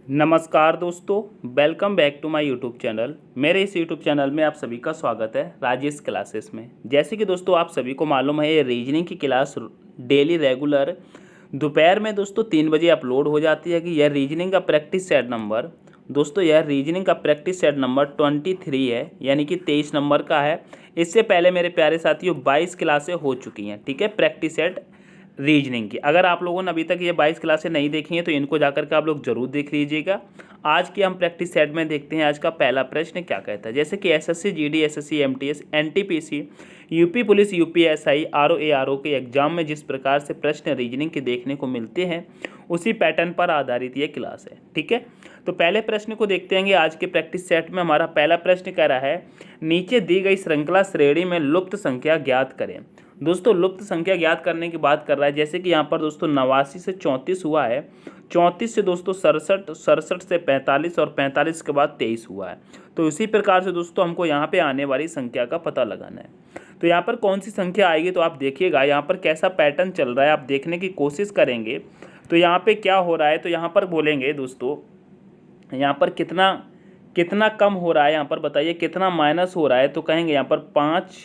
नमस्कार दोस्तों, welcome back to my YouTube channel. मेरे इस यूट्यूब चैनल में आप सभी का स्वागत है राजेश क्लासेस में। जैसे कि दोस्तों आप सभी को मालूम है, ये रीजनिंग की क्लास डेली रेगुलर दोपहर में दोस्तों 3 बजे अपलोड हो जाती है। कि यह रीजनिंग का प्रैक्टिस सेट नंबर दोस्तों यह रीजनिंग का प्रैक्टिस सेट नंबर 23 है, यानी कि 23 नंबर का है। इससे पहले मेरे प्यारे साथियों 22 क्लासें हो चुकी हैं, ठीक है, प्रैक्टिस सेट रीजनिंग की। अगर आप लोगों ने अभी तक ये 22 क्लासें नहीं देखी हैं तो इनको जाकर के आप लोग जरूर देख लीजिएगा। आज की हम प्रैक्टिस सेट में देखते हैं आज का पहला प्रश्न क्या कहता है। जैसे कि SSC GD, SSC MTS, NTPC, UP police, UPSI, RO के एग्जाम में जिस प्रकार से प्रश्न रीजनिंग के देखने को मिलते हैं उसी पैटर्न पर आधारित ये क्लास है, ठीक है। तो पहले प्रश्न को देखते हैं। आज के प्रैक्टिस सेट में हमारा पहला प्रश्न कह रहा है, नीचे दी गई श्रृंखला श्रेणी में लुप्त संख्या ज्ञात करें। दोस्तों लुप्त संख्या ज्ञात करने की बात कर रहा है। जैसे कि यहाँ पर दोस्तों 89 से 34 हुआ है, 34 से दोस्तों 67, 67 से 45 और 45 के बाद 23 हुआ है। तो इसी प्रकार से दोस्तों हमको यहाँ पे आने वाली संख्या का पता लगाना है। तो यहाँ पर कौन सी संख्या आएगी, तो आप देखिएगा यहाँ पर कैसा पैटर्न चल रहा है, आप देखने की कोशिश करेंगे। तो यहाँ पे क्या हो रहा है, तो यहाँ पर बोलेंगे दोस्तों यहाँ पर कितना कितना कम हो रहा है, यहाँ पर बताइए कितना माइनस हो रहा है। तो कहेंगे यहाँ पर 5,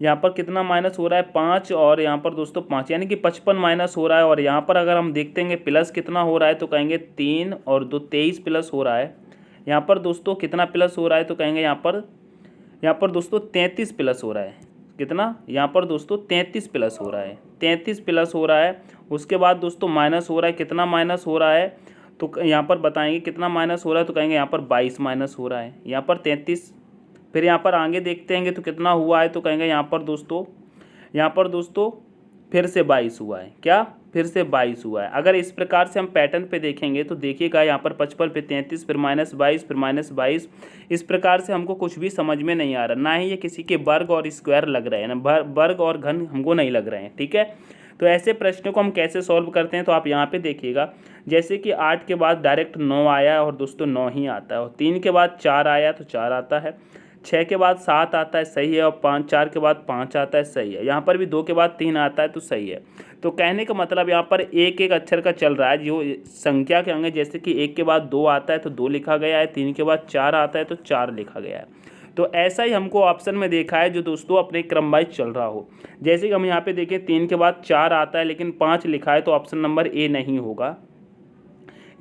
यहाँ पर कितना माइनस हो रहा है 5, और यहाँ पर दोस्तों 5 यानी कि 55 माइनस हो रहा है। और यहाँ पर अगर हम देखते हैं प्लस कितना हो रहा है तो कहेंगे 3 और 2 23 प्लस हो रहा है। यहाँ पर दोस्तों कितना प्लस हो रहा है तो कहेंगे यहाँ पर दोस्तों 33 प्लस हो रहा है। कितना, यहाँ पर दोस्तों 33 प्लस हो रहा है, 33 प्लस हो रहा है। उसके बाद दोस्तों माइनस हो रहा है, कितना माइनस हो रहा है तो यहाँ पर बताएंगे कितना माइनस हो रहा है तो कहेंगे यहाँ पर 22 माइनस हो रहा है, यहाँ पर 33। फिर यहाँ पर आगे देखते हैं तो कितना हुआ है तो कहेंगे यहाँ पर दोस्तों फिर से 22 हुआ है। क्या, फिर से 22 हुआ है। अगर इस प्रकार से हम पैटर्न पे देखेंगे तो देखिएगा यहाँ पर 55 पे 33, फिर -22, फिर -22। इस प्रकार से हमको कुछ भी समझ में नहीं आ रहा, ना ही ये किसी के वर्ग और स्क्वायर लग रहे हैं, ना वर्ग और घन हमको नहीं लग रहे हैं, ठीक है। तो ऐसे प्रश्नों को हम कैसे सॉल्व करते हैं, तो आप यहाँ पे देखिएगा। जैसे कि 8 के बाद डायरेक्ट 9 आया और दोस्तों 9 ही आता है, और 3 के बाद 4 आया तो 4 आता है, 6 के बाद 7 आता है, सही है, और 4 के बाद 5 आता है, सही है। यहाँ पर भी 2 के बाद 3 आता है तो सही है। तो कहने का मतलब यहाँ पर एक एक अक्षर का चल रहा है। जो संख्या के अंग जैसे कि 1 के बाद 2 आता है तो 2 लिखा गया है, 3 के बाद 4 आता है तो 4 लिखा गया है। तो ऐसा ही हमको ऑप्शन में देखा है जो दोस्तों अपने क्रम वाइज चल रहा हो। जैसे कि हम यहाँ पे देखें 3 के बाद 4 आता है लेकिन 5 लिखा है तो ऑप्शन नंबर ए नहीं होगा।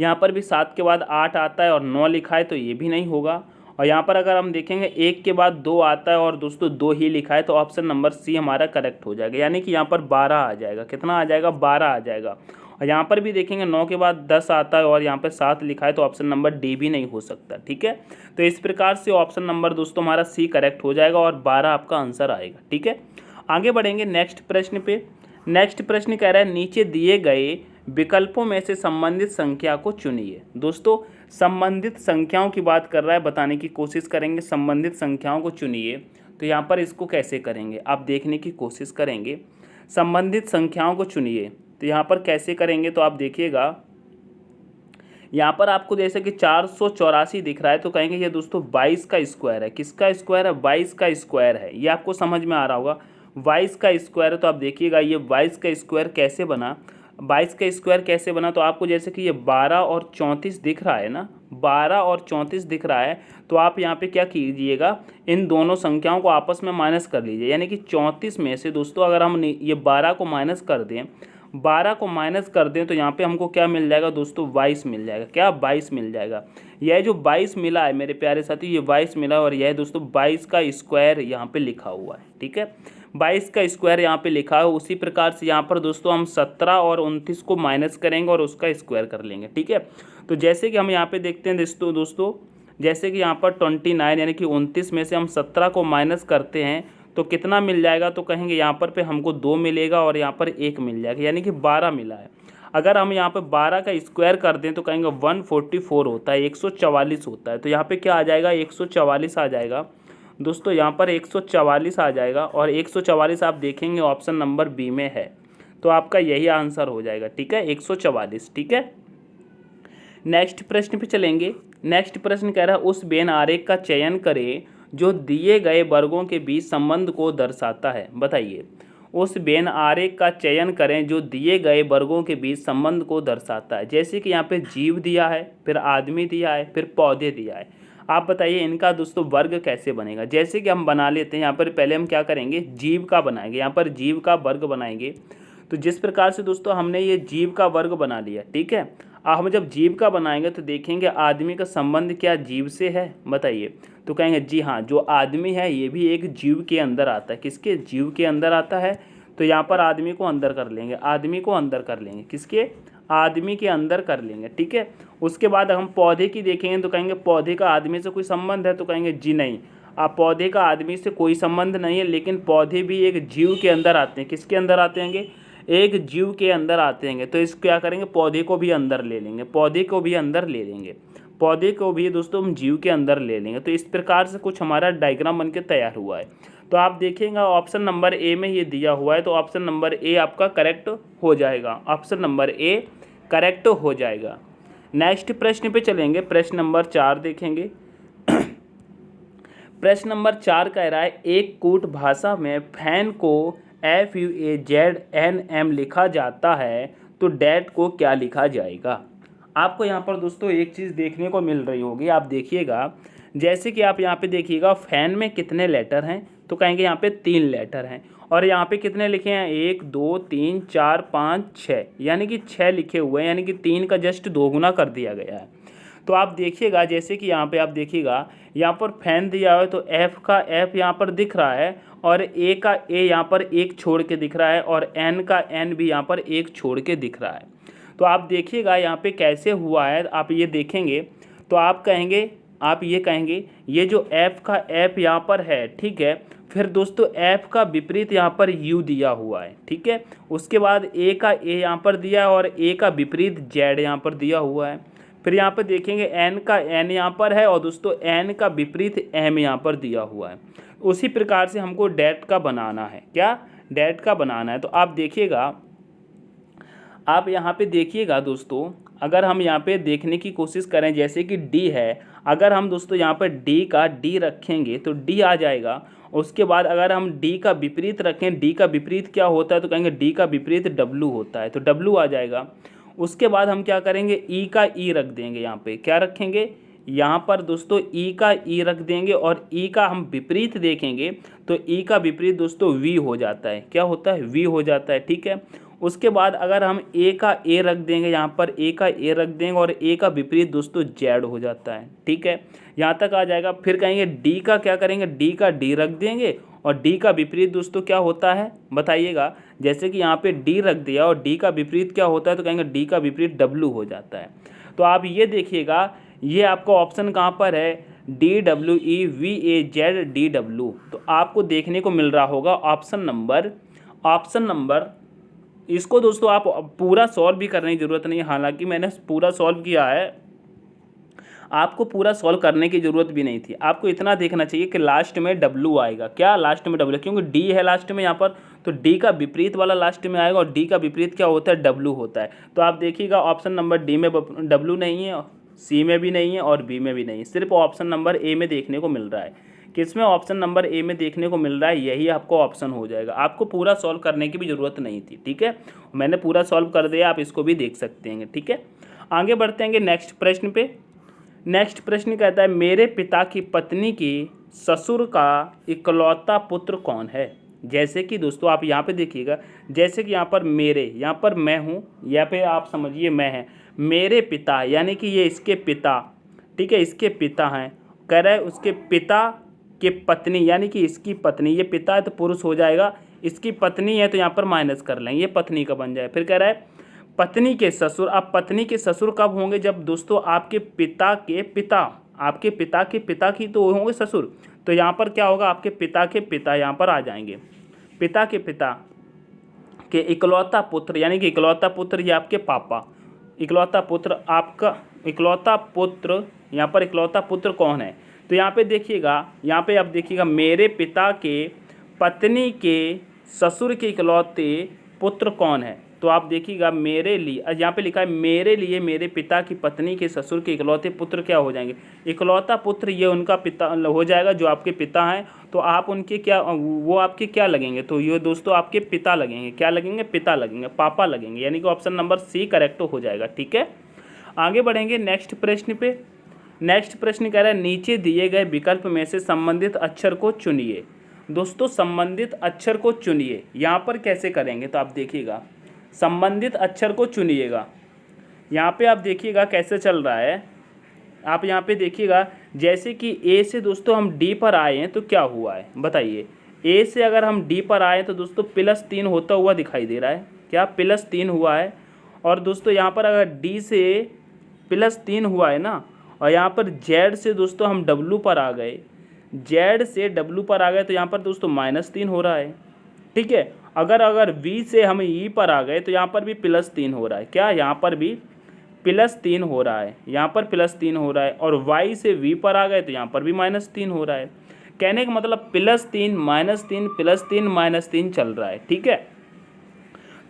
यहाँ पर भी 7 के बाद 8 आता है और 9 लिखा है तो ये भी नहीं होगा। और यहाँ पर अगर हम देखेंगे 1 के बाद 2 आता है और दोस्तों 2 ही लिखा है तो ऑप्शन नंबर सी हमारा करेक्ट हो जाएगा, यानी कि यहाँ पर 12 आ जाएगा। कितना आ जाएगा, 12 आ जाएगा। और यहाँ पर भी देखेंगे 9 के बाद 10 आता है और यहाँ पर 7 लिखा है तो ऑप्शन नंबर डी भी नहीं हो सकता, ठीक है। तो इस प्रकार से ऑप्शन नंबर दोस्तों हमारा सी करेक्ट हो जाएगा और 12 आपका आंसर आएगा, ठीक है। आगे बढ़ेंगे नेक्स्ट प्रश्न पे। नेक्स्ट प्रश्न कह रहा है, नीचे दिए गए विकल्पों में से संबंधित संख्या को चुनिए। दोस्तों संबंधित संख्याओं की बात कर रहा है, बताने की कोशिश करेंगे। संबंधित संख्याओं को चुनिए, तो यहाँ पर इसको कैसे करेंगे आप देखने की कोशिश करेंगे। संबंधित संख्याओं को चुनिए तो यहाँ पर कैसे करेंगे, तो आप देखिएगा यहाँ पर आपको जैसे कि 484 दिख रहा है तो कहेंगे ये दोस्तों 22 का स्क्वायर है। किसका स्क्वायर है, 22 का स्क्वायर है। ये आपको समझ में आ रहा होगा, 22 का स्क्वायर है। तो आप देखिएगा ये 22 का स्क्वायर कैसे बना, 22 का स्क्वायर कैसे बना। तो आपको जैसे कि ये 12 और 34 दिख रहा है ना, 12 और 34 दिख रहा है, तो आप यहाँ पे क्या कीजिएगा, इन दोनों संख्याओं को आपस में माइनस कर लीजिए। यानी कि 34 में से दोस्तों अगर हम ये 12 को माइनस कर दें, 12 को माइनस कर दें तो यहाँ पे हमको क्या मिल जाएगा दोस्तों, 22 मिल जाएगा। क्या, 22 मिल जाएगा। यह जो 22 मिला है मेरे प्यारे साथी, ये 22 मिला और यह दोस्तों 22 का स्क्वायर यहाँ पे लिखा हुआ है, ठीक है। 22 का स्क्वायर यहाँ पे लिखा है। उसी प्रकार से यहाँ पर दोस्तों हम 17 और 29 को माइनस करेंगे और उसका स्क्वायर कर लेंगे, ठीक है। तो जैसे कि हम यहाँ पे देखते हैं दोस्तों जैसे कि यहाँ पर 29 यानी कि 29 में से हम 17 को माइनस करते हैं तो कितना मिल जाएगा, तो कहेंगे यहाँ पर पे हमको 2 मिलेगा और यहाँ पर 1 मिल जाएगा, यानी कि 12 मिला है। अगर हम यहाँ पे 12 का स्क्वायर कर दें तो कहेंगे 144 होता है, 144 होता है। तो यहाँ पे क्या आ जाएगा, 144 आ जाएगा दोस्तों। यहाँ पर 144 आ जाएगा और 144 आप देखेंगे ऑप्शन नंबर बी में है, तो आपका यही आंसर हो जाएगा, ठीक है, 144, ठीक है। नेक्स्ट प्रश्न पे चलेंगे। नेक्स्ट प्रश्न कह रहा है, उस वेन आरेख का चयन करें जो दिए गए वर्गों के बीच संबंध को दर्शाता है। बताइए, उस वेन आरेख का चयन करें जो दिए गए वर्गों के बीच संबंध को दर्शाता है। जैसे कि यहाँ पे जीव दिया है, फिर आदमी दिया है, फिर पौधे दिया है। आप बताइए इनका दोस्तों वर्ग कैसे बनेगा। जैसे कि हम बना लेते हैं, यहाँ पर पहले हम क्या करेंगे, जीव का बनाएंगे, यहाँ पर जीव का वर्ग बनाएंगे। तो जिस प्रकार से दोस्तों हमने ये जीव का वर्ग बना लिया, ठीक है। अब हम जब जीव का बनाएंगे तो देखेंगे आदमी का संबंध क्या जीव से है, बताइए। तो कहेंगे जी हाँ, जो आदमी है ये भी एक जीव के अंदर आता है। किसके, जीव के अंदर आता है। तो यहाँ पर आदमी को अंदर कर लेंगे, आदमी को अंदर कर लेंगे, किसके, आदमी के अंदर कर लेंगे, ठीक है। उसके बाद हम पौधे की देखेंगे तो कहेंगे पौधे का आदमी से कोई संबंध है, तो कहेंगे जी नहीं, आप पौधे का आदमी से कोई संबंध नहीं है, लेकिन पौधे भी एक जीव के अंदर आते हैं। किसके अंदर आते हैं, एक जीव के अंदर आते हैं। तो इसको क्या करेंगे, पौधे को भी अंदर ले लेंगे, पौधे को भी अंदर ले लेंगे, पौधे को भी दोस्तों हम जीव के अंदर ले लेंगे। तो इस प्रकार से कुछ हमारा डायग्राम बनके तैयार हुआ है। तो आप देखेंगे ऑप्शन नंबर ए में ये दिया हुआ है, तो ऑप्शन नंबर ए आपका करेक्ट हो जाएगा, ऑप्शन नंबर ए करेक्ट हो जाएगा। नेक्स्ट प्रश्न पे चलेंगे, प्रश्न नंबर 4 देखेंगे। प्रश्न नंबर 4 कह रहा है एक कूट भाषा में फैन को FUAZNM लिखा जाता है तो डैट को क्या लिखा जाएगा। आपको यहाँ पर दोस्तों एक चीज़ देखने को मिल रही होगी, आप देखिएगा। जैसे कि आप यहाँ पे देखिएगा फैन में कितने लेटर हैं, तो कहेंगे यहाँ पे 3 लेटर हैं। और यहाँ पे कितने लिखे हैं, 1 2 3 4 5 6, यानी कि 6 लिखे हुए हैं, यानी कि 3 का जस्ट 2 गुना कर दिया गया है। तो आप देखिएगा, जैसे कि यहाँ पे आप देखिएगा, यहाँ पर फैन दिया हुआ है तो F का F यहाँ पर दिख रहा है, और A का A यहाँ पर एक छोड़ के दिख रहा है, और N का N भी यहाँ पर एक छोड़ के दिख रहा है। तो आप देखिएगा यहाँ पे कैसे हुआ है, आप ये देखेंगे तो आप कहेंगे, आप ये कहेंगे ये जो F का F यहाँ पर है, ठीक है। फिर दोस्तों F का विपरीत यहाँ पर U दिया हुआ है, ठीक है। उसके बाद A का A यहाँ पर दिया है, और A का विपरीत Z यहाँ पर दिया हुआ है। फिर यहाँ पर देखेंगे N का N यहाँ पर है, और दोस्तों N का विपरीत M यहाँ पर दिया हुआ है। उसी प्रकार से हमको डैट का बनाना है, क्या, डैट का बनाना है। तो आप देखिएगा, आप यहाँ पे देखिएगा दोस्तों, अगर हम यहाँ पे देखने की कोशिश करें, जैसे कि D है, अगर हम दोस्तों यहाँ पर D का D रखेंगे तो D आ जाएगा। उसके बाद अगर हम D का विपरीत रखें, D का विपरीत क्या होता है, तो कहेंगे D का विपरीत W होता है, तो W आ जाएगा। उसके बाद हम क्या करेंगे, E का E रख देंगे, यहाँ पे क्या रखेंगे, यहाँ पर दोस्तों E का E रख देंगे, और E का हम विपरीत देखेंगे तो E का विपरीत दोस्तों V हो जाता है, क्या होता है, V हो जाता है, ठीक है। उसके बाद अगर हम A का A रख देंगे, यहाँ पर A का A रख देंगे, और A का विपरीत दोस्तों Z हो जाता है, ठीक है। यहाँ तक आ जाएगा। फिर कहेंगे D का क्या करेंगे, D का D रख देंगे, और D का विपरीत दोस्तों क्या होता है, बताइएगा। जैसे कि यहाँ पे D रख दिया और D का विपरीत क्या होता है, तो कहेंगे D का विपरीत W हो जाता है। तो आप ये देखिएगा, ये आपका ऑप्शन कहाँ पर है, DWEVAZDW। तो आपको देखने को मिल रहा होगा ऑप्शन नंबर इसको दोस्तों आप पूरा सॉल्व भी करने की ज़रूरत नहीं है, हालांकि मैंने पूरा सॉल्व किया है, आपको पूरा सॉल्व करने की ज़रूरत भी नहीं थी। आपको इतना देखना चाहिए कि लास्ट में W आएगा, क्या, लास्ट में W, क्योंकि D है लास्ट में यहाँ पर, तो D का विपरीत वाला लास्ट में आएगा, और D का विपरीत क्या होता है, W होता है। तो आप देखिएगा ऑप्शन नंबर D में W नहीं है, C में भी नहीं है, और B में भी नहीं, सिर्फ ऑप्शन नंबर A में देखने को मिल रहा है। किसमें, ऑप्शन नंबर A में देखने को मिल रहा है, यही आपको ऑप्शन हो जाएगा। आपको पूरा सॉल्व करने की भी ज़रूरत नहीं थी, ठीक है, मैंने पूरा सॉल्व कर दिया, आप इसको भी देख सकते हैं, ठीक है। आगे बढ़ते हैं नेक्स्ट प्रश्न पे। नेक्स्ट प्रश्न कहता है मेरे पिता की पत्नी की ससुर का इकलौता पुत्र कौन है। जैसे कि दोस्तों आप यहाँ पे देखिएगा, जैसे कि यहाँ पर मेरे, यहाँ पर मैं हूँ, यहाँ पे आप समझिए मैं है, मेरे पिता यानी कि ये इसके पिता, ठीक है, इसके पिता हैं। कह रहा है उसके पिता के पत्नी यानी कि इसकी पत्नी, ये पिता है तो पुरुष हो जाएगा, इसकी पत्नी है तो यहाँ पर माइनस कर लेंगे, ये पत्नी का बन जाए। फिर कह रहा है पत्नी के ससुर। अब पत्नी के ससुर कब होंगे, जब दोस्तों आपके पिता के पिता, आपके पिता के पिता की तो होंगे ससुर, तो यहाँ पर क्या होगा, आपके पिता के पिता यहाँ पर आ जाएंगे। पिता के पिता के इकलौता पुत्र यानी कि इकलौता पुत्र ये आपके पापा, इकलौता पुत्र आपका, इकलौता पुत्र, यहाँ पर इकलौता पुत्र कौन है, तो यहाँ पे देखिएगा, यहाँ पे आप देखिएगा मेरे पिता के पत्नी के ससुर के इकलौते पुत्र कौन है, तो आप देखिएगा मेरे लिए, यहाँ पे लिखा है मेरे लिए मेरे पिता की पत्नी के ससुर के इकलौते पुत्र क्या हो जाएंगे। इकलौता पुत्र ये उनका पिता हो जाएगा जो आपके पिता हैं, तो आप उनके क्या, वो आपके क्या लगेंगे, तो ये दोस्तों आपके पिता लगेंगे। क्या लगेंगे, पिता लगेंगे, पापा लगेंगे, यानी कि ऑप्शन नंबर सी करेक्ट हो जाएगा। ठीक है, आगे बढ़ेंगे नेक्स्ट प्रश्न पे। नेक्स्ट प्रश्न कह रहा है नीचे दिए गए विकल्प में से संबंधित अक्षर को चुनिए। दोस्तों संबंधित अक्षर को चुनिए, यहाँ पर कैसे करेंगे, तो आप देखिएगा संबंधित अक्षर को चुनिएगा। यहाँ पे आप देखिएगा कैसे चल रहा है, आप यहाँ पे देखिएगा जैसे कि ए से दोस्तों हम डी पर आए हैं तो क्या हुआ है बताइए। ए से अगर हम डी पर आए तो दोस्तों +3 होता हुआ दिखाई दे रहा है, क्या +3 हुआ है। और दोस्तों यहाँ पर अगर डी से +3 हुआ है ना, और यहाँ पर जेड से दोस्तों हम डब्लू पर आ गए, जेड से डब्लू पर आ गए तो यहाँ पर दोस्तों -3 हो रहा है। ठीक है, अगर वी से हम ई पर आ गए तो यहाँ पर भी +3 हो रहा है, क्या यहाँ पर भी +3 हो रहा है, यहाँ पर +3 हो रहा है। और वाई से वी पर आ गए तो यहाँ पर भी -3 हो रहा है। कहने का मतलब +3 -3 +3 -3 चल रहा है। ठीक है,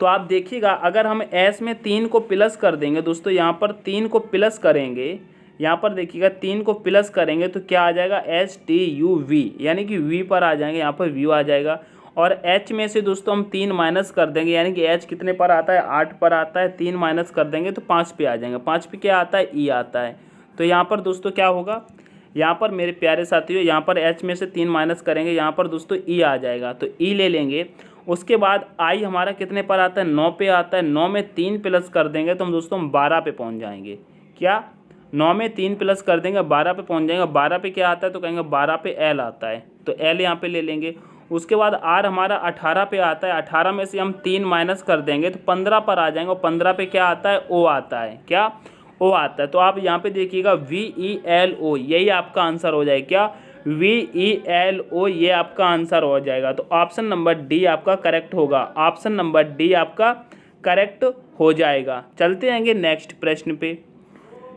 तो आप देखिएगा अगर हम एस में 3 को प्लस कर देंगे दोस्तों, यहाँ पर 3 को प्लस करेंगे, यहाँ पर देखिएगा 3 को प्लस करेंगे तो क्या आ जाएगा STUV, यानी कि वी पर आ जाएंगे, यहाँ पर व्यू आ जाएगा। और एच में से दोस्तों हम 3 माइनस कर देंगे, यानी कि एच कितने पर आता है, 8 पर आता है, 3 माइनस कर देंगे तो 5 पे आ जाएंगे। 5 पे क्या आता है, ई आता है। तो यहाँ पर दोस्तों क्या होगा, यहाँ पर मेरे प्यारे साथियों, यहाँ पर एच में से 3 माइनस करेंगे, यहाँ पर दोस्तों ई आ जाएगा, तो ई ले लेंगे। उसके बाद आई हमारा कितने पर आता है, 9 पे आता है। 9 में 3 प्लस कर देंगे तो हम दोस्तों 12 पे पहुँच जाएंगे। क्या, 9 में 3 प्लस कर देंगे 12 पे पहुँच जाएंगे। 12 पे क्या आता है, तो कहेंगे 12 पे एल आता है, तो एल यहाँ पे ले लेंगे। उसके बाद आर हमारा 18 पे आता है, 18 में से हम 3 माइनस कर देंगे तो 15 पर आ जाएंगे। और 15 पे क्या आता है, ओ आता है, क्या, ओ आता है। तो आप यहाँ पे देखिएगा VELO, यही आपका आंसर हो जाएगा। क्या, VELO, ये आपका आंसर हो जाएगा। तो ऑप्शन नंबर डी आपका करेक्ट होगा, ऑप्शन नंबर डी आपका करेक्ट हो जाएगा। चलते आएंगे नेक्स्ट प्रश्न पे।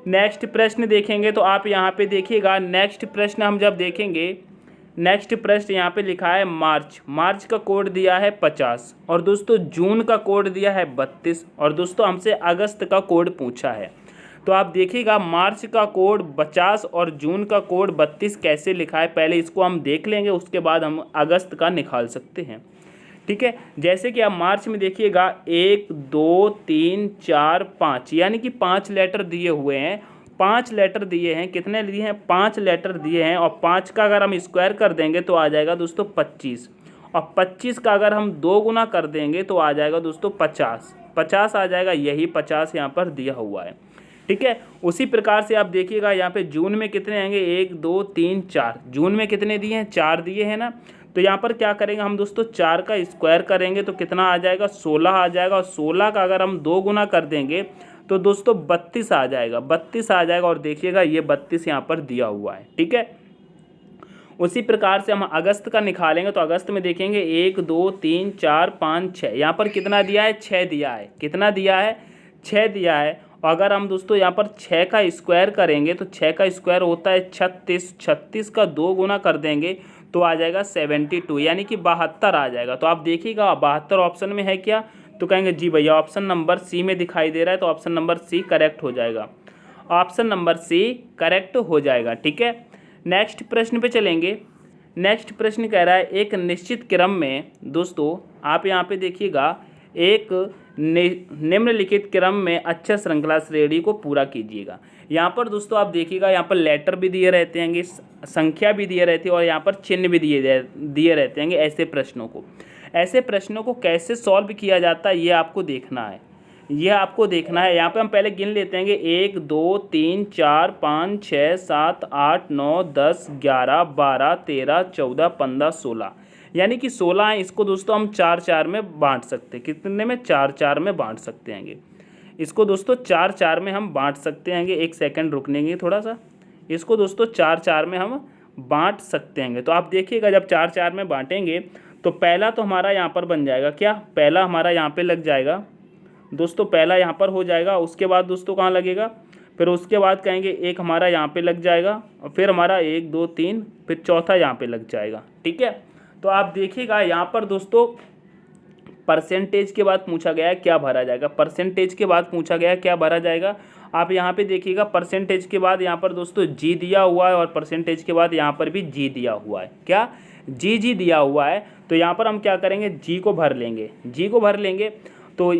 नेक्स्ट प्रश्न देखेंगे तो आप यहाँ पे देखिएगा, नेक्स्ट प्रश्न हम जब देखेंगे, नेक्स्ट प्रश्न यहाँ पे लिखा है मार्च। मार्च का कोड दिया है 50 और दोस्तों जून का कोड दिया है 32 और दोस्तों हमसे अगस्त का कोड पूछा है। तो आप देखिएगा मार्च का कोड 50 और जून का कोड 32 कैसे लिखा है, पहले इसको हम देख लेंगे, उसके बाद हम अगस्त का निकाल सकते हैं। ठीक है, जैसे कि आप मार्च में देखिएगा 1 2 3 4 5, यानी कि 5 लेटर दिए हुए हैं। 5 लेटर दिए हैं, कितने दिए हैं, 5 लेटर दिए हैं। और 5 का अगर हम स्क्वायर कर देंगे तो आ जाएगा दोस्तों 25, और 25 का अगर हम 2 गुना कर देंगे तो आ जाएगा दोस्तों 50, 50 आ जाएगा, यही 50 यहाँ पर दिया हुआ है। ठीक है, उसी प्रकार से आप देखिएगा यहाँ पे जून में कितने आएंगे, 1 2 3 4, जून में कितने दिए हैं, 4 दिए हैं ना। तो यहाँ पर क्या करेंगे हम दोस्तों, 4 का स्क्वायर करेंगे तो कितना आ जाएगा, 16 आ जाएगा। और 16 का अगर हम 2 गुना कर देंगे तो दोस्तों 32 आ जाएगा, 32 आ जाएगा। और देखिएगा ये 32 यहाँ पर दिया हुआ है। ठीक है, उसी प्रकार से हम अगस्त का निकालेंगे तो अगस्त में देखेंगे 1 2 3 4 5 6, यहाँ पर कितना दिया है, 6 दिया है। कितना दिया है, 6 दिया है। और अगर हम दोस्तों यहाँ पर 6 का स्क्वायर करेंगे तो 6 का स्क्वायर होता है 36, 36 का 2 गुना कर देंगे तो आ जाएगा 72, यानी कि 72 आ जाएगा। तो आप देखिएगा 72 ऑप्शन में है क्या, तो कहेंगे जी भैया ऑप्शन नंबर सी में दिखाई दे रहा है, तो ऑप्शन नंबर सी करेक्ट हो जाएगा, ऑप्शन नंबर सी करेक्ट हो जाएगा। ठीक है, नेक्स्ट प्रश्न पे चलेंगे। नेक्स्ट प्रश्न कह रहा है एक निश्चित क्रम में, दोस्तों आप यहाँ पे देखिएगा, एक निम्नलिखित क्रम में अक्षर श्रृंखला श्रेणी को पूरा कीजिएगा। यहाँ पर दोस्तों आप देखिएगा, यहाँ पर लेटर भी दिए रहते हैं, संख्या भी दिए रहती है और यहाँ पर चिन्ह भी दिए रहते हैं। ऐसे प्रश्नों को कैसे सॉल्व किया जाता है ये आपको देखना है, यहाँ पे हम पहले गिन लेते हैं कि 1 2 3 4 5 6 7 8 9 10 11 12 13 14 15 16, यानी कि 16 है। इसको दोस्तों हम 4-4 में बांट सकते हैं, कितने में, 4-4 में बांट सकते हैं। इसको दोस्तों 4-4 में हम बांट सकते हैं। एक सेकंड रुकनेंगे थोड़ा सा, इसको दोस्तों 4-4 में हम बांट सकते हैं। तो आप देखिएगा जब 4-4 में बांटेंगे तो पहला तो हमारा यहाँ पर बन जाएगा, क्या, पहला हमारा यहाँ पे लग जाएगा दोस्तों, पहला यहाँ पर हो जाएगा। उसके बाद दोस्तों कहाँ लगेगा, फिर उसके बाद कहेंगे एक हमारा यहाँ पे लग जाएगा, और फिर हमारा 1 2 3, फिर चौथा यहाँ पे लग जाएगा। ठीक है, तो आप देखिएगा यहाँ पर दोस्तों परसेंटेज के बाद पूछा गया है क्या भरा जाएगा, परसेंटेज के बाद पूछा गया है क्या भरा जाएगा। आप यहाँ पे देखिएगा परसेंटेज के बाद यहाँ पर दोस्तों जी दिया हुआ है और परसेंटेज के बाद यहाँ पर भी जी दिया हुआ है। क्या जी दिया हुआ है, तो यहाँ पर हम क्या करेंगे, जी को भर लेंगे। जी को भर लेंगे तो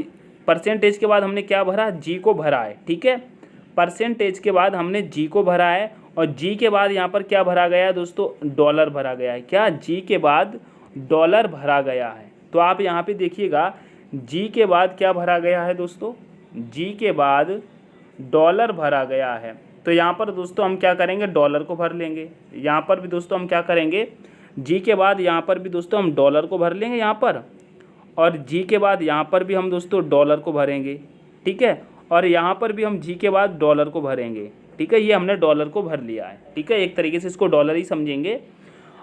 परसेंटेज के बाद हमने क्या भरा, जी को भरा है। ठीक है, परसेंटेज के बाद हमने जी को भरा है और जी के बाद यहाँ पर क्या भरा गया है दोस्तों, डॉलर भरा गया है। क्या, जी के बाद डॉलर भरा गया है। तो आप यहाँ पे देखिएगा जी के बाद क्या भरा गया है दोस्तों, जी के बाद डॉलर भरा गया है। तो यहाँ पर दोस्तों हम क्या करेंगे, डॉलर को भर लेंगे। यहाँ पर भी दोस्तों हम क्या करेंगे, जी के बाद यहाँ पर भी दोस्तों हम डॉलर को भर लेंगे यहाँ पर, और जी के बाद यहाँ पर भी हम दोस्तों डॉलर को भरेंगे। ठीक है, और यहाँ पर भी हम जी के बाद डॉलर को भरेंगे। ठीक है, ये हमने डॉलर को भर लिया है। ठीक है, एक तरीके से इसको डॉलर ही समझेंगे।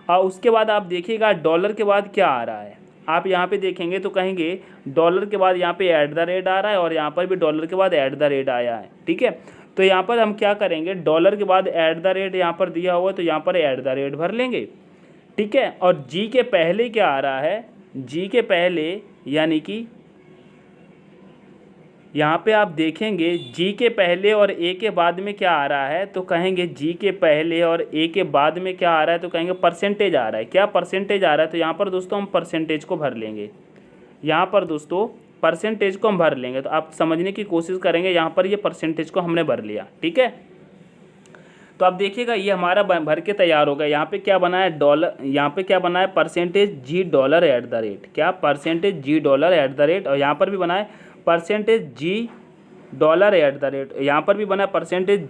और उसके बाद आप देखिएगा डॉलर के बाद क्या आ रहा है, आप यहाँ पे देखेंगे तो कहेंगे डॉलर के बाद यहाँ पे ऐट द रेट आ रहा है और यहाँ पर भी डॉलर के बाद ऐट द रेट आया है। ठीक है, तो यहाँ पर हम क्या करेंगे, डॉलर के बाद ऐट द रेट यहाँ पर दिया हुआ है तो यहाँ पर ऐट द रेट भर लेंगे। ठीक है, और जी के पहले क्या आ रहा है, जी के पहले यानी कि यहाँ पे आप देखेंगे जी के पहले और ए के बाद में क्या आ रहा है, तो कहेंगे जी के पहले और ए के बाद में क्या आ रहा है, तो कहेंगे परसेंटेज आ रहा है। क्या परसेंटेज आ रहा है, तो यहाँ पर दोस्तों हम परसेंटेज को भर लेंगे। यहाँ पर दोस्तों परसेंटेज को हम भर लेंगे। तो आप समझने की कोशिश करेंगे, यहाँ पर ये परसेंटेज को हमने भर लिया। ठीक है, तो आप देखिएगा ये हमारा भर के तैयार हो गया। यहाँ पे क्या बना है, डॉलर, यहाँ पे क्या बना है, परसेंटेज जी डॉलर एट द रेट। क्या, परसेंटेज जी डॉलर एट द रेट, और यहाँ पर भी बना है परसेंटेज जी डॉलर एट द रेट। यहाँ पर भी बना है परसेंटेज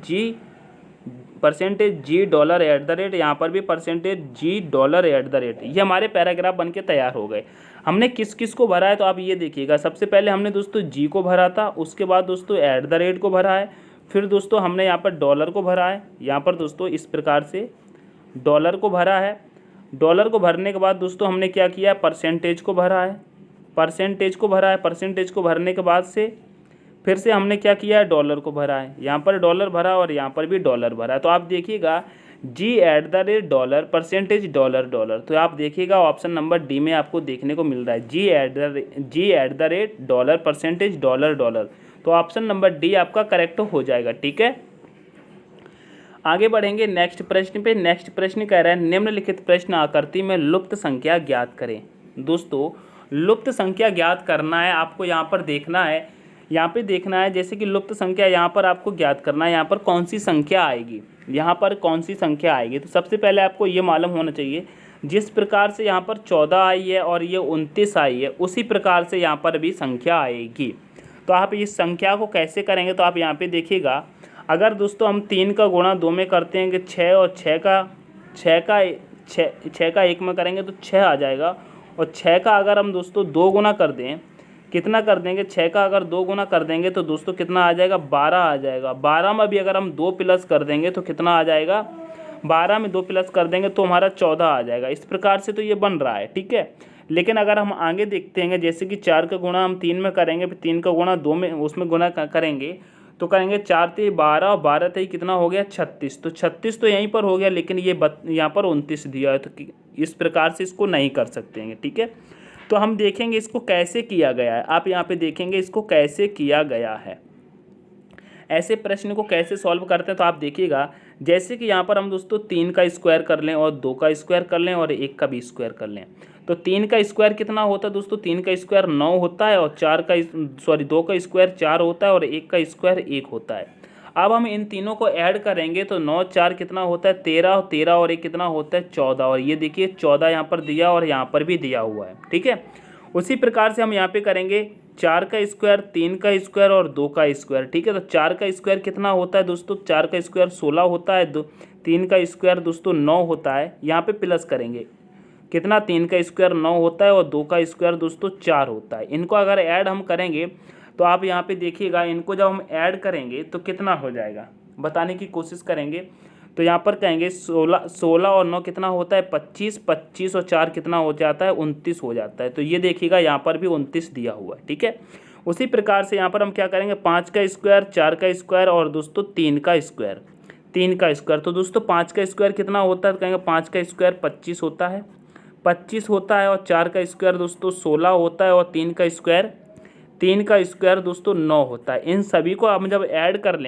जी डॉलर एट द रेट, यहाँ पर भी परसेंटेज जी डॉलर एट द रेट। ये हमारे पैराग्राफ बन के तैयार हो गए। हमने किस किस को भरा है, तो आप ये देखिएगा, सबसे पहले हमने दोस्तों जी को भरा था, उसके बाद दोस्तों एट द रेट को भरा है, फिर दोस्तों हमने यहाँ पर डॉलर को भरा है। यहाँ पर दोस्तों इस प्रकार से डॉलर को भरा है। डॉलर को भरने के बाद दोस्तों हमने क्या किया, परसेंटेज को भरा है, परसेंटेज को भरा है। परसेंटेज को भरने के बाद से फिर से हमने क्या किया है, डॉलर को भरा है। यहाँ पर डॉलर भरा और यहाँ पर भी डॉलर भरा। तो आप देखिएगा जी at the rate dollar, percentage dollar dollar. तो आप देखिएगा ऑप्शन नंबर डी में आपको देखने को मिल रहा है जी at the rate dollar, percentage dollar dollar. तो ऑप्शन नंबर डी आपका करेक्ट हो जाएगा। ठीक है, आगे बढ़ेंगे नेक्स्ट प्रश्न पे। नेक्स्ट प्रश्न कह रहा है निम्नलिखित प्रश्न आकृति में लुप्त संख्या ज्ञात करें। दोस्तों लुप्त संख्या ज्ञात करना है, आपको यहाँ पर देखना है, यहाँ पे देखना है जैसे कि लुप्त संख्या यहाँ पर आपको ज्ञात करना है, यहाँ पर कौन सी संख्या आएगी, यहाँ पर कौन सी संख्या आएगी। तो सबसे पहले आपको ये मालूम होना चाहिए जिस प्रकार से यहाँ पर 14 आई है और ये 29 आई है, उसी प्रकार से यहाँ पर भी संख्या आएगी। तो आप इस संख्या को कैसे करेंगे, तो आप यहाँ पे देखिएगा, अगर दोस्तों हम 3 का गुणा 2 में करते हैं कि 6 और 6 का 1 में करेंगे तो 6 आ जाएगा, और 6 का अगर हम दोस्तों 2 गुना कर दें, कितना कर देंगे, 6 का अगर 2 गुना कर देंगे तो दोस्तों कितना आ जाएगा, 12 आ जाएगा। 12 में भी अगर हम 2 प्लस कर देंगे तो कितना आ जाएगा, 12 में 2 प्लस कर देंगे तो हमारा 14 आ जाएगा। इस प्रकार से तो ये बन रहा है। ठीक है, लेकिन अगर हम आगे देखते हैं जैसे कि 4 का गुणा हम 3 में करेंगे, फिर 3 का गुणा 2 में उसमें गुणा करेंगे तो करेंगे 4 × 12 और 12 × कितना हो गया, 36। तो 36 तो यहीं पर हो गया, लेकिन ये यहाँ पर 29 दिया है, तो इस प्रकार से इसको नहीं कर सकते हैं। ठीक है, तो हम देखेंगे इसको कैसे किया गया है। आप यहाँ पे देखेंगे इसको कैसे किया गया है, ऐसे प्रश्न को कैसे सॉल्व करते हैं। तो आप देखिएगा जैसे कि यहाँ पर हम दोस्तों 3 का स्क्वायर कर लें और 2 का स्क्वायर कर लें और 1 का भी स्क्वायर कर लें, तो 3 का स्क्वायर कितना होता है दोस्तों, 3 का स्क्वायर 9 होता है, और 2 का स्क्वायर 4 होता है और 1 का स्क्वायर 1 होता है। अब हम इन तीनों को ऐड करेंगे तो 9 4 कितना होता है, 13, 13 और 1 कितना होता है, 14। और ये देखिए 14 यहाँ पर दिया और यहाँ पर भी दिया हुआ है। ठीक है, उसी प्रकार से हम यहाँ पे करेंगे 4 का स्क्वायर, 3 का स्क्वायर और 2 का स्क्वायर। ठीक है, तो 4 का स्क्वायर कितना होता है दोस्तों, 4 का स्क्वायर 16 होता है, 3 का स्क्वायर दोस्तों 9 होता है। यहाँ पे प्लस करेंगे कितना, 3 का स्क्वायर 9 होता है और 2 का स्क्वायर दोस्तों 4 होता है। इनको अगर ऐड हम करेंगे तो आप यहाँ पे देखिएगा, इनको जब हम ऐड करेंगे तो कितना हो जाएगा, बताने की कोशिश करेंगे। तो यहाँ पर कहेंगे 16 और 9 कितना होता है, 25, 25 और 4 कितना हो जाता है, 29 हो जाता है। तो ये देखिएगा यहाँ पर भी 29 दिया हुआ है। ठीक है, उसी प्रकार से यहाँ पर हम क्या करेंगे, 5 का स्क्वायर, 4 का स्क्वायर और दोस्तों 3 का स्क्वायर, 3 का स्क्वायर। तो दोस्तों 5 का स्क्वायर कितना होता है, तो कहेंगे 5 का स्क्वायर 25 होता है, 25 होता है और 4 का स्क्वायर दोस्तों 16 होता है और 3 का स्क्वायर दोस्तों 9 होता है। इन सभी को हम जब ऐड कर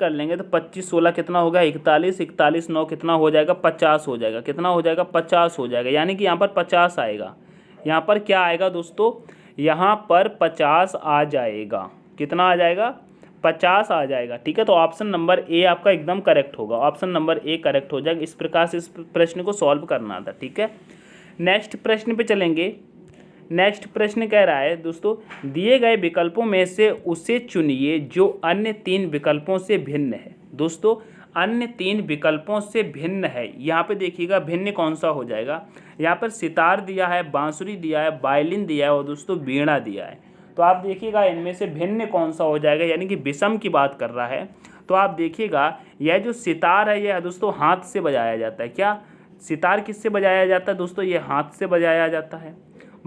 लेंगे, तो 25 16 कितना होगा 41, 41 9 कितना हो जाएगा 50 हो जाएगा। कितना हो जाएगा 50 हो जाएगा, यानी कि यहाँ पर 50 आएगा। यहाँ पर क्या आएगा दोस्तों, यहाँ पर 50 आ जाएगा। कितना आ जाएगा 50 आ जाएगा। ठीक है, तो ऑप्शन नंबर ए आपका एकदम करेक्ट होगा। ऑप्शन नंबर ए करेक्ट हो जाएगा। इस प्रकार से इस प्रश्न को सॉल्व करना था। ठीक है, नेक्स्ट प्रश्न पे चलेंगे। नेक्स्ट प्रश्न कह रहा है दोस्तों, दिए गए विकल्पों में से उसे चुनिए जो अन्य 3 विकल्पों से भिन्न है। दोस्तों अन्य 3 विकल्पों से भिन्न है, यहाँ पे देखिएगा भिन्न कौन सा हो जाएगा। यहाँ पर सितार दिया है, बांसुरी दिया है, वायलिन दिया है और दोस्तों वीणा दिया है। तो आप देखिएगा इनमें से भिन्न कौन सा हो जाएगा, यानी कि विषम की बात कर रहा है। तो आप देखिएगा यह जो सितार है यह दोस्तों हाथ से बजाया जाता है। क्या सितार किससे बजाया जाता है दोस्तों, ये हाथ से बजाया जाता है।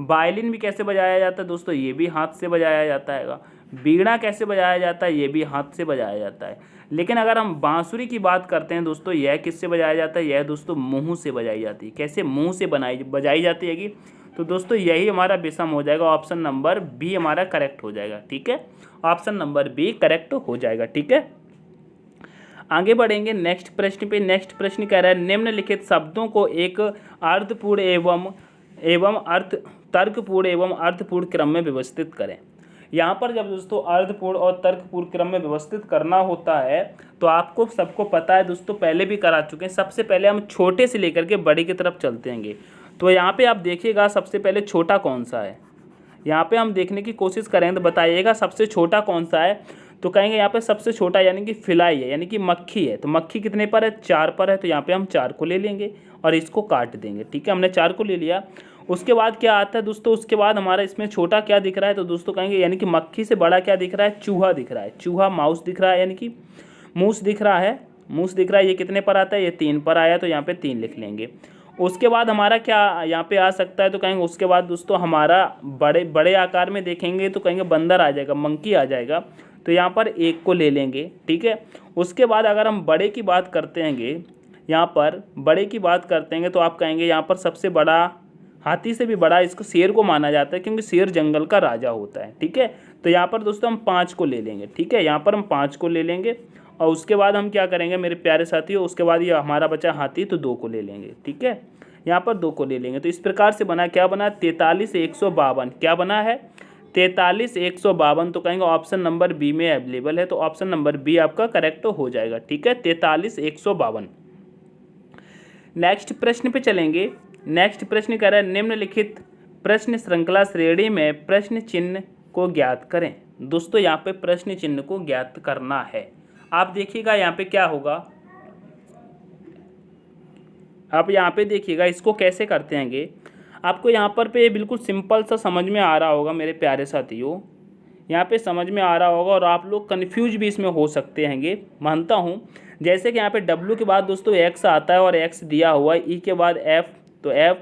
वायलिन भी कैसे बजाया जाता है दोस्तों, ये भी हाथ से बजाया जाता है। वीणा कैसे बजाया जाता है, ये भी हाथ से बजाया जाता है। लेकिन अगर हम बांसुरी की बात करते हैं दोस्तों, यह किससे बजाया जाता है, यह दोस्तों मुंह से बजाई जाती है। कैसे, मुंह से बजाई जाती है। तो दोस्तों यही हमारा विषम हो जाएगा। ऑप्शन नंबर बी हमारा करेक्ट हो जाएगा। ठीक है, ऑप्शन नंबर बी करेक्ट हो जाएगा। ठीक है, आगे बढ़ेंगे नेक्स्ट प्रश्न पे। नेक्स्ट प्रश्न कह रहा है, निम्नलिखित शब्दों को एक अर्थपूर्ण एवं तर्कपूर्ण एवं अर्थपूर्ण क्रम में व्यवस्थित करें। यहाँ पर जब दोस्तों अर्थपूर्ण और तर्कपूर्ण क्रम में व्यवस्थित करना होता है तो आपको सबको पता है दोस्तों, पहले भी करा चुके हैं। सबसे पहले हम छोटे से लेकर के बड़े की तरफ चलते हैं। तो यहाँ पे आप देखिएगा सबसे पहले छोटा कौन सा है, यहाँ पे हम देखने की कोशिश करेंगे तो बताइएगा सबसे छोटा कौन सा है। तो कहेंगे यहाँ पे सबसे छोटा यानी कि फिलाई है, यानी कि मक्खी है। तो मक्खी कितने पर है, 4 पर है। तो यहाँ पे हम 4 को ले लेंगे और इसको काट देंगे। ठीक है, हमने 4 को ले लिया। उसके बाद क्या आता है दोस्तों, उसके बाद हमारा इसमें छोटा क्या दिख रहा है, तो दोस्तों कहेंगे यानी कि मक्खी से बड़ा क्या दिख रहा है, चूहा दिख रहा है। चूहा, माउस दिख रहा है, यानी कि मूस दिख रहा है। ये कितने पर आता है, ये 3 पर आया। तो यहाँ पे 3 लिख लेंगे। उसके बाद हमारा क्या यहाँ पे आ सकता है, तो कहेंगे उसके बाद दोस्तों हमारा बड़े आकार में देखेंगे तो कहेंगे बंदर आ जाएगा, मंकी आ जाएगा। तो यहाँ पर 1 को ले लेंगे। ठीक है, उसके बाद अगर हम बड़े की बात करते हैं, यहाँ पर बड़े की बात करते हैं तो आप कहेंगे यहाँ पर सबसे बड़ा, हाथी से भी बड़ा इसको शेर को माना जाता है, क्योंकि शेर जंगल का राजा होता है। ठीक है, तो यहाँ पर दोस्तों हम 5 को ले लेंगे। ठीक है, यहाँ पर हम 5 को ले लेंगे और उसके बाद हम क्या करेंगे मेरे प्यारे साथियों, उसके बाद ये हमारा बचा हाथी, तो 2 को ले लेंगे। ठीक है, यहाँ पर 2 को ले लेंगे। तो इस प्रकार से बना, क्या बना, 43 152। क्या बना है, 43 152। तो कहेंगे ऑप्शन नंबर बी में अवेलेबल है। तो ऑप्शन नंबर बी आपका करेक्ट हो जाएगा। ठीक है, 43 152। नेक्स्ट प्रश्न पे चलेंगे। नेक्स्ट प्रश्न कह रहा है, निम्नलिखित प्रश्न श्रृंखला श्रेणी में प्रश्न चिन्ह को ज्ञात करें। दोस्तों यहाँ पे प्रश्न चिन्ह को ज्ञात करना है। आप देखिएगा यहाँ पे क्या होगा, आप यहाँ पे देखिएगा इसको कैसे करते हैंगे। आपको यहाँ पर पे बिल्कुल सिंपल सा समझ में आ रहा होगा मेरे प्यारे साथियों, यहाँ पे समझ में आ रहा होगा और आप लोग कन्फ्यूज भी इसमें हो सकते हैंगे, मानता हूँ। जैसे कि यहाँ पे W के बाद दोस्तों X आता है और X दिया हुआ है, E के बाद F तो F,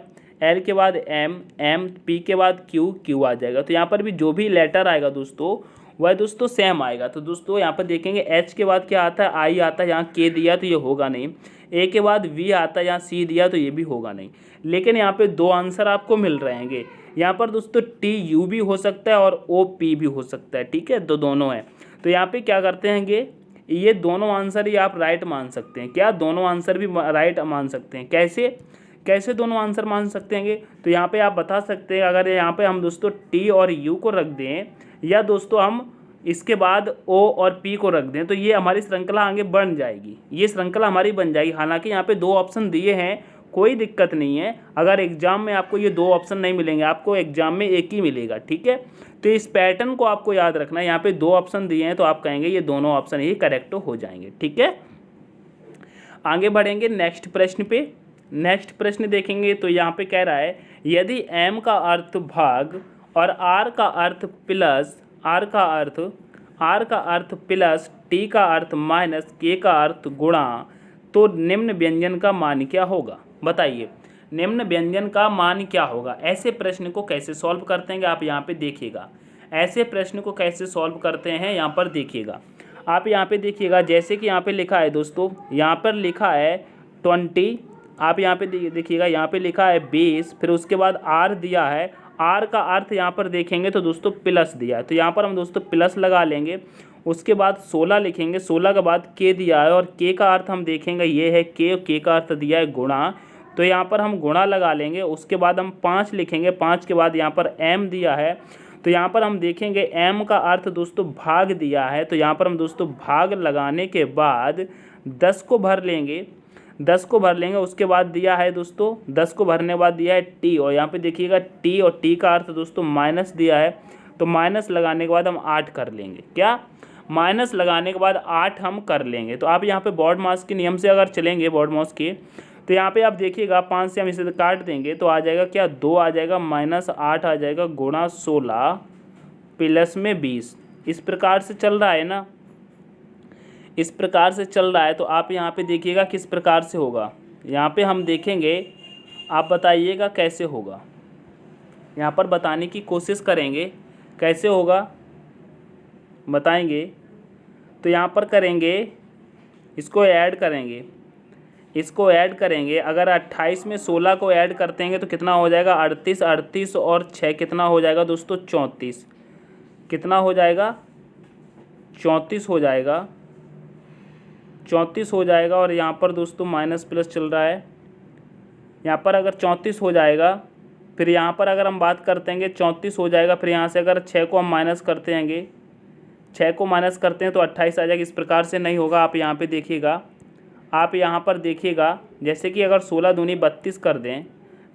L के बाद M, P के बाद Q आ जाएगा। तो यहाँ पर भी जो भी लेटर आएगा दोस्तों वह दोस्तों सेम आएगा। तो दोस्तों यहाँ पर देखेंगे H के बाद क्या आता है, I आता है, यहाँ K दिया तो ये होगा नहीं। A के बाद V आता है, यहाँ C दिया तो ये भी होगा नहीं। लेकिन यहाँ पे 2 आंसर आपको मिल रहे हैं। यहाँ पर दोस्तों TU भी हो सकता है और OP भी हो सकता है। ठीक है, दोनों है। तो यहाँ पे क्या करते हैं, ये दोनों आंसर ही आप राइट मान सकते हैं। क्या, दोनों आंसर भी राइट मान सकते हैं। कैसे दोनों आंसर मान सकते हैं, तो यहाँ पे आप बता सकते हैं, अगर यहाँ पे हम दोस्तों T और U को रख दें या दोस्तों हम इसके बाद O और P को रख दें तो ये हमारी श्रृंखला आगे बन जाएगी, ये श्रृंखला हमारी बन जाएगी। हालांकि यहाँ पे 2 ऑप्शन दिए हैं, कोई दिक्कत नहीं है। अगर एग्जाम में आपको ये 2 ऑप्शन नहीं मिलेंगे, आपको एग्जाम में 1 ही मिलेगा। ठीक है, तो इस पैटर्न को आपको याद रखना है। यहाँ पे 2 ऑप्शन दिए हैं तो आप कहेंगे ये दोनों ऑप्शन ही करेक्ट हो जाएंगे। ठीक है, आगे बढ़ेंगे नेक्स्ट प्रश्न पे। नेक्स्ट प्रश्न देखेंगे तो यहाँ पे कह रहा है, यदि M का अर्थ भाग और R का अर्थ प्लस T का अर्थ माइनस K का अर्थ गुणा, तो निम्न व्यंजन का मान क्या होगा। बताइए निम्न व्यंजन का मान क्या होगा। ऐसे प्रश्न को कैसे सॉल्व करते हैं आप यहाँ पे देखिएगा। ऐसे प्रश्न को कैसे सॉल्व करते हैं यहाँ पर देखिएगा। आप यहाँ पे देखिएगा, जैसे कि यहाँ पे लिखा है दोस्तों, यहाँ पर लिखा है 20 आप यहाँ पे देखिएगा, यहाँ पे लिखा है 20, फिर उसके बाद आर दिया है। आर का अर्थ यहाँ पर देखेंगे तो दोस्तों प्लस दिया है, तो यहाँ पर हम दोस्तों प्लस लगा लेंगे। उसके बाद 16 लिखेंगे, 16 के बाद के दिया है, और के का अर्थ हम देखेंगे ये है के, और के का अर्थ दिया है गुणा, तो यहाँ पर हम गुणा लगा लेंगे। उसके बाद हम 5 लिखेंगे, 5 के बाद यहाँ पर एम दिया है, तो यहाँ पर हम देखेंगे एम का अर्थ दोस्तों भाग दिया है, तो यहाँ पर हम दोस्तों भाग लगाने के बाद 10 को भर लेंगे, 10 को भर लेंगे। उसके बाद दिया है दोस्तों 10 को भरने के बाद दिया है टी, और यहाँ पे देखिएगा टी, और टी का अर्थ दोस्तों माइनस दिया है, तो माइनस लगाने के बाद हम 8 कर लेंगे। क्या? माइनस लगाने के बाद 8 हम कर लेंगे। तो आप यहाँ पे बॉड मास के नियम से अगर चलेंगे, बॉड मास के, तो यहाँ पे आप देखिएगा 5 से हम इसे काट देंगे तो आ जाएगा क्या, 2 आ जाएगा, -8 आ जाएगा, गुणा 16 प्लस में 20। इस प्रकार से चल रहा है ना, इस प्रकार से चल रहा है। तो आप यहाँ पे देखिएगा किस प्रकार से होगा, यहाँ पे हम देखेंगे, आप बताइएगा कैसे होगा। यहाँ पर बताने की कोशिश करेंगे कैसे होगा, बताएंगे। तो यहाँ पर करेंगे, इसको ऐड करेंगे, इसको ऐड करेंगे। अगर 28 में 16 को ऐड करते हैं तो कितना हो जाएगा, 38, 38 और 6 कितना हो जाएगा दोस्तों, 34। कितना हो जाएगा, 34 हो जाएगा, 34 हो जाएगा। और यहाँ पर दोस्तों माइनस प्लस चल रहा है, यहाँ पर अगर 34 हो जाएगा, फिर यहाँ पर अगर हम बात करते हैं 34 हो जाएगा, फिर यहाँ से अगर 6 को हम माइनस करते हैं, 6 को माइनस करते हैं तो 28 आ जाएगा। इस प्रकार से नहीं होगा। आप यहाँ पे देखिएगा, आप यहाँ पर देखिएगा, जैसे कि अगर 16 दूनी 32 कर दें,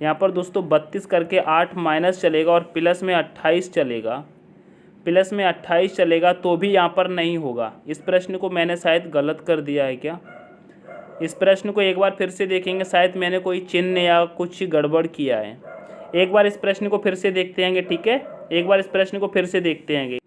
यहाँ पर दोस्तों 32 करके 8 माइनस चलेगा और प्लस में 28 चलेगा, प्लस में 28 चलेगा, तो भी यहाँ पर नहीं होगा। इस प्रश्न को मैंने शायद गलत कर दिया है क्या? इस प्रश्न को एक बार फिर से देखेंगे, शायद मैंने कोई चिन्ह या कुछ गड़बड़ किया है। एक बार इस प्रश्न को फिर से देखते हैं, ठीक है, एक बार इस प्रश्न को फिर से देखते हैं।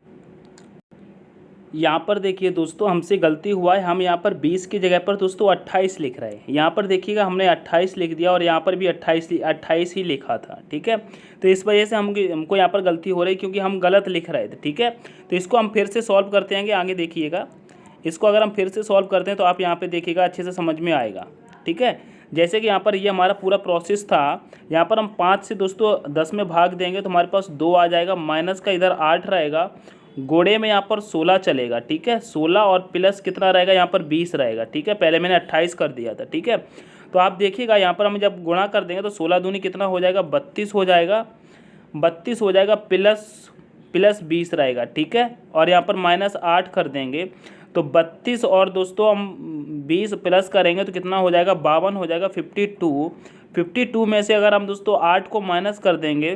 यहाँ पर देखिए दोस्तों, हमसे गलती हुआ है, हम यहाँ पर 20 की जगह पर दोस्तों 28 लिख रहे हैं। यहाँ पर देखिएगा हमने 28 लिख दिया और यहाँ पर भी 28 ही लिखा था, ठीक है। तो इस वजह से हमको यहाँ पर गलती हो रही, क्योंकि हम गलत लिख रहे थे, ठीक है। तो इसको हम फिर से सॉल्व करते हैं, आगे देखिएगा। इसको अगर हम फिर से सॉल्व करते हैं तो आप यहाँ पर देखिएगा अच्छे से समझ में आएगा, ठीक है। जैसे कि यहाँ पर ये हमारा पूरा प्रोसेस था, यहाँ पर हम 5 से दोस्तों 10 में भाग देंगे तो हमारे पास 2 आ जाएगा, माइनस का इधर 8 रहेगा, गोड़े में यहाँ पर 16 चलेगा, ठीक है। 16 और प्लस कितना रहेगा, यहाँ पर 20 रहेगा, ठीक है। पहले मैंने 28 कर दिया था, ठीक है। तो आप देखिएगा यहाँ पर हम जब गुणा कर देंगे तो 16 दूनी कितना हो जाएगा, 32 हो जाएगा, 32 हो जाएगा, प्लस 20 रहेगा, ठीक है। और यहाँ पर -8 कर देंगे तो 32 और दोस्तों हम 20 प्लस करेंगे तो कितना हो जाएगा, 52 हो जाएगा, 52 में से अगर हम दोस्तों 8 को माइनस कर देंगे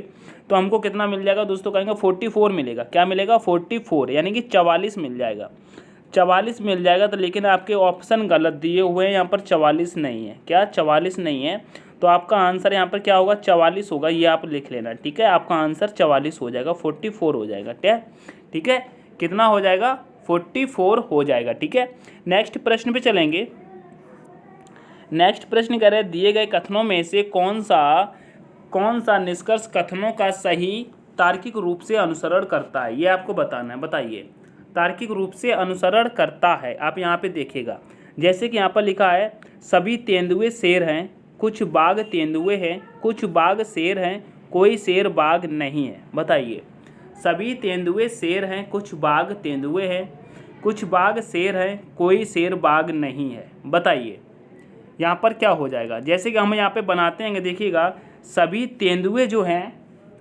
तो हमको कितना मिल जाएगा दोस्तों, कहेंगे 44 मिलेगा। क्या मिलेगा, 44, यानी कि 44 मिल जाएगा, 44 मिल जाएगा। तो लेकिन आपके ऑप्शन गलत दिए हुए हैं, यहाँ पर 44 नहीं है। क्या 44 नहीं है? तो आपका आंसर यहाँ पर क्या होगा, 44 होगा, ये आप लिख लेना, ठीक है। आपका आंसर 44 हो जाएगा, 44 हो जाएगा, ठीक है। कितना हो जाएगा, 44 हो जाएगा, ठीक है। नेक्स्ट प्रश्न पे चलेंगे। नेक्स्ट प्रश्न कह रहे हैं, दिए गए कथनों में से कौन सा निष्कर्ष कथनों का सही तार्किक रूप से अनुसरण करता है, ये आपको बताना है। बताइए, तार्किक रूप से अनुसरण करता है। आप यहाँ पे देखिएगा, जैसे कि यहाँ पर लिखा है, सभी तेंदुए शेर हैं, कुछ बाघ तेंदुए हैं, कुछ बाघ शेर हैं, कोई शेर बाघ नहीं है। बताइए, सभी तेंदुए शेर हैं, कुछ बाघ तेंदुए हैं, कुछ बाघ शेर हैं, कोई शेर बाघ नहीं है। बताइए यहाँ पर क्या हो जाएगा। जैसे कि हम यहाँ पे बनाते हैं, देखिएगा, सभी तेंदुए जो हैं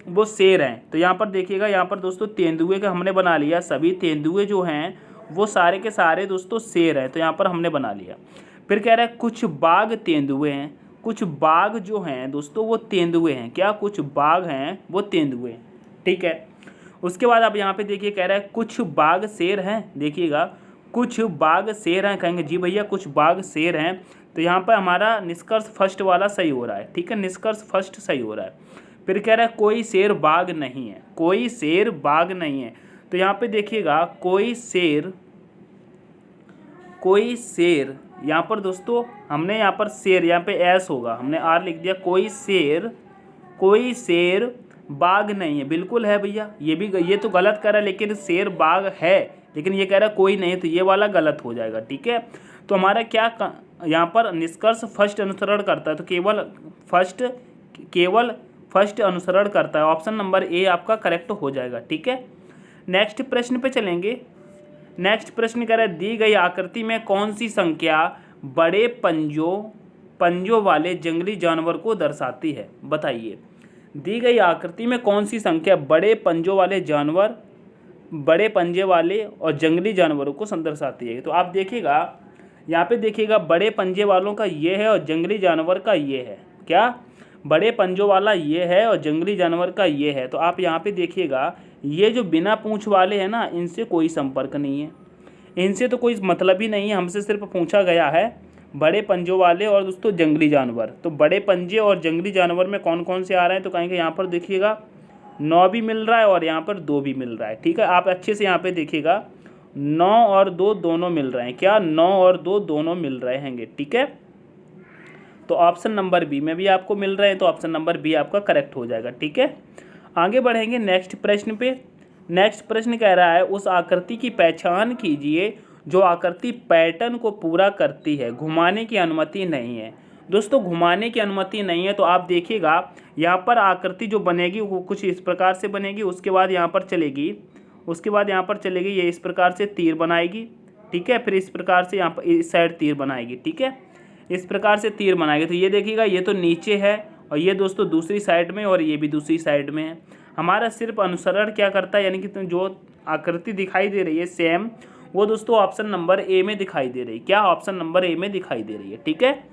वो शेर हैं, तो यहाँ पर देखिएगा, यहाँ पर दोस्तों तेंदुए का हमने बना लिया, सभी तेंदुए जो हैं वो सारे के सारे दोस्तों शेर हैं, तो यहाँ पर हमने बना लिया। फिर कह रहा है कुछ बाघ तेंदुए हैं, कुछ बाघ जो हैं दोस्तों वो तेंदुए हैं। क्या, कुछ बाघ हैं वो तेंदुए हैं, ठीक है। उसके बाद आप यहाँ पे देखिए, कह रहा है कुछ बाघ शेर हैं। देखिएगा, कुछ बाघ शेर हैं, कहेंगे जी भैया कुछ बाघ शेर हैं, तो यहाँ पर हमारा निष्कर्ष फर्स्ट वाला सही हो रहा है, ठीक है। निष्कर्ष फर्स्ट सही हो रहा है। फिर कह रहा है कोई शेर बाघ नहीं है, कोई शेर बाघ नहीं है, तो यहाँ पे देखिएगा, कोई शेर, यहाँ पर दोस्तों हमने यहाँ पर शेर, यहाँ पे एस होगा, हमने आर लिख दिया। कोई शेर बाघ नहीं है, बिल्कुल है भैया, ये तो गलत कर रहा है, लेकिन शेर बाघ है, लेकिन ये कह रहा है कोई नहीं, तो ये वाला गलत हो जाएगा, ठीक है। तो हमारा क्या यहाँ पर निष्कर्ष फर्स्ट अनुसरण करता है, तो केवल फर्स्ट अनुसरण करता है। ऑप्शन नंबर ए आपका करेक्ट हो जाएगा। ठीक है, नेक्स्ट प्रश्न पे चलेंगे। नेक्स्ट प्रश्न कह रहा है दी गई आकृति में कौन सी संख्या बड़े पंजों वाले जंगली जानवर को दर्शाती है, बताइए। दी गई आकृति में कौन सी संख्या बड़े पंजे वाले और जंगली जानवरों को दर्शाती है। तो आप देखिएगा, यहाँ पे देखिएगा बड़े पंजे वालों का ये है और जंगली जानवर का ये है। क्या? बड़े पंजों वाला ये है और जंगली जानवर का ये है। तो आप यहाँ पे देखिएगा, ये जो बिना पूंछ वाले हैं ना, इनसे कोई संपर्क नहीं है, इनसे तो कोई मतलब ही नहीं है। हमसे सिर्फ पूछा गया है बड़े पंजों वाले और दोस्तों जंगली जानवर। तो बड़े पंजे और जंगली जानवर में कौन कौन से आ रहे हैं, तो कहेंगे यहाँ पर देखिएगा 9 भी मिल रहा है और यहाँ पर 2 भी मिल रहा है। ठीक है, आप अच्छे से यहाँ पे देखिएगा 9 और 2 दोनों मिल रहे हैं। क्या? 9 और 2 दोनों मिल रहे हैंगे। ठीक है, तो ऑप्शन नंबर बी में भी आपको मिल रहे हैं, तो ऑप्शन नंबर बी आपका करेक्ट हो जाएगा। ठीक है, आगे बढ़ेंगे नेक्स्ट प्रश्न पे। नेक्स्ट प्रश्न कह रहा है उस आकृति की पहचान कीजिए जो आकृति पैटर्न को पूरा करती है, घुमाने की अनुमति नहीं है। दोस्तों घुमाने की अनुमति नहीं है, तो आप देखिएगा यहाँ पर आकृति जो बनेगी वो कुछ इस प्रकार से बनेगी, उसके बाद यहाँ पर चलेगी, ये इस प्रकार से तीर बनाएगी। ठीक है, फिर इस प्रकार से यहाँ पर इस साइड तीर बनाएगी। ठीक है, इस प्रकार से तीर बनाएगी। तो ये देखिएगा, ये तो नीचे है और ये दोस्तों दूसरी साइड में और ये भी दूसरी साइड में है। हमारा सिर्फ अनुसरण क्या करता है, यानी कि जो आकृति दिखाई दे रही है सेम, वो दोस्तों ऑप्शन नंबर ए में दिखाई दे रही है। क्या? ऑप्शन नंबर ए में दिखाई दे रही है। ठीक है,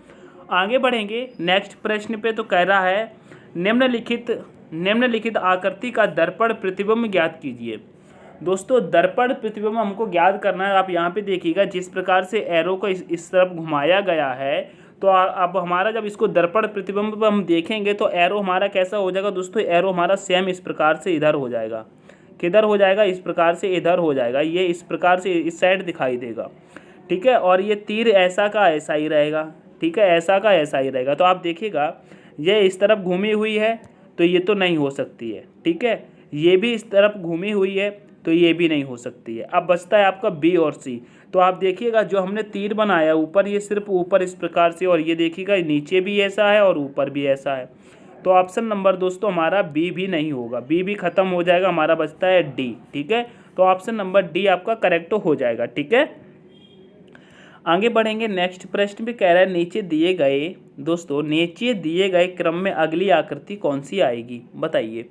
आगे बढ़ेंगे नेक्स्ट प्रश्न पे। तो कह रहा है निम्नलिखित आकृति का दर्पण प्रतिबिंब ज्ञात कीजिए। दोस्तों दर्पण प्रतिबिंब हमको ज्ञात करना है। आप यहाँ पे देखिएगा जिस प्रकार से एरो को इस तरफ घुमाया गया है, तो अब हमारा जब इसको दर्पण प्रतिबिंब पर हम देखेंगे तो एरो हमारा कैसा हो जाएगा दोस्तों, एरो हमारा सेम इस प्रकार से इधर हो जाएगा। किधर हो जाएगा? इस प्रकार से इधर हो जाएगा। ये इस प्रकार से इस साइड दिखाई देगा। ठीक है, और ये तीर ऐसा का ऐसा ही रहेगा। ठीक है, ऐसा का ऐसा ही रहेगा। तो आप देखिएगा ये इस तरफ घूमी हुई है, तो ये तो नहीं हो सकती है। ठीक है, ये भी इस तरफ घूमी हुई है, तो ये भी नहीं हो सकती है। अब बचता है आपका बी और सी। तो आप देखिएगा जो हमने तीर बनाया ऊपर, ये सिर्फ ऊपर इस प्रकार से, और ये देखिएगा नीचे भी ऐसा है और ऊपर भी ऐसा है। तो ऑप्शन नंबर दोस्तों हमारा बी भी नहीं होगा, बी भी खत्म हो जाएगा, हमारा बचता है डी। ठीक है, तो ऑप्शन नंबर डी आपका करेक्ट हो जाएगा। ठीक है, आगे बढ़ेंगे नेक्स्ट प्रश्न भी कह रहा है नीचे दिए गए क्रम में अगली आकृति कौन सी आएगी, बताइए।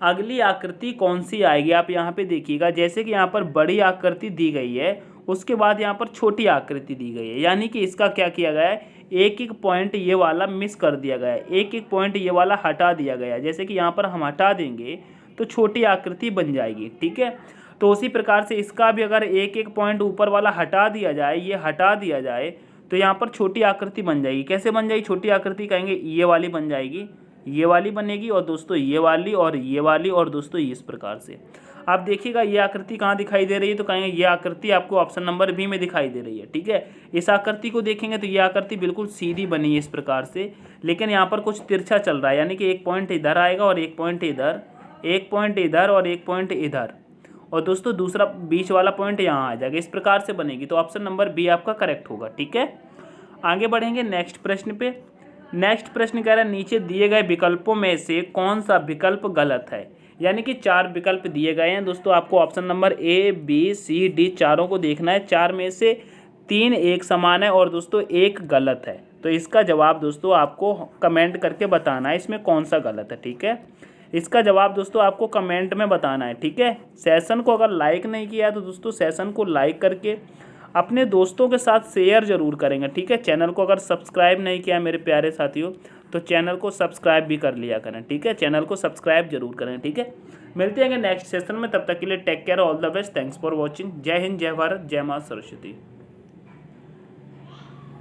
अगली आकृति कौन सी आएगी, आप यहाँ पे देखिएगा। जैसे कि यहाँ पर बड़ी आकृति दी गई है, उसके बाद यहाँ पर छोटी आकृति दी गई है, यानी कि इसका क्या किया गया है, एक एक पॉइंट ये वाला मिस कर दिया गया है, एक एक पॉइंट ये वाला हटा दिया गया है। जैसे कि यहाँ पर हम हटा देंगे तो छोटी आकृति बन जाएगी। ठीक है, तो उसी प्रकार से इसका भी अगर एक एक पॉइंट ऊपर वाला हटा दिया जाए, ये हटा दिया जाए, तो यहाँ पर छोटी आकृति बन जाएगी। कैसे बन जाएगी छोटी आकृति, कहेंगे ये वाली बन जाएगी, ये वाली बनेगी, और दोस्तों ये वाली और ये वाली, और दोस्तों इस प्रकार से। आप देखिएगा ये आकृति कहाँ दिखाई दे रही है, तो कहेंगे ये आकृति आपको ऑप्शन नंबर बी में दिखाई दे रही है। ठीक है, इस आकृति को देखेंगे तो ये आकृति बिल्कुल सीधी बनी है इस प्रकार से, लेकिन यहाँ पर कुछ तिरछा चल रहा है, यानी कि एक पॉइंट इधर आएगा और एक पॉइंट इधर, एक पॉइंट इधर और एक पॉइंट इधर, और दोस्तों दूसरा बीच वाला पॉइंट यहाँ आ जाएगा। इस प्रकार से बनेगी, तो ऑप्शन नंबर बी आपका करेक्ट होगा। ठीक है, आगे बढ़ेंगे नेक्स्ट प्रश्न पे। नेक्स्ट प्रश्न कह रहा है नीचे दिए गए विकल्पों में से कौन सा विकल्प गलत है, यानी कि 4 विकल्प दिए गए हैं दोस्तों, आपको option number A B C D चारों को देखना है। 4 में से 3 एक समान है और दोस्तों 1 गलत है। तो इसका जवाब दोस्तों आपको कमेंट करके बताना है इसमें कौन सा गलत है। ठीक है, इसका जवाब दोस्तों आपको कमेंट में बताना है। ठीक है, सेशन को अगर लाइक नहीं किया तो दोस्तों सेशन को लाइक करके अपने दोस्तों के साथ शेयर जरूर करेंगे। ठीक है, चैनल को अगर सब्सक्राइब नहीं किया मेरे प्यारे साथियों, तो चैनल को सब्सक्राइब भी कर लिया करें। ठीक है, चैनल को सब्सक्राइब जरूर करें। ठीक है, मिलते हैं नेक्स्ट सेशन में, तब तक के लिए take care, all the best, thanks for watching. जय हिंद, जय भारत, जय माँ सरस्वती।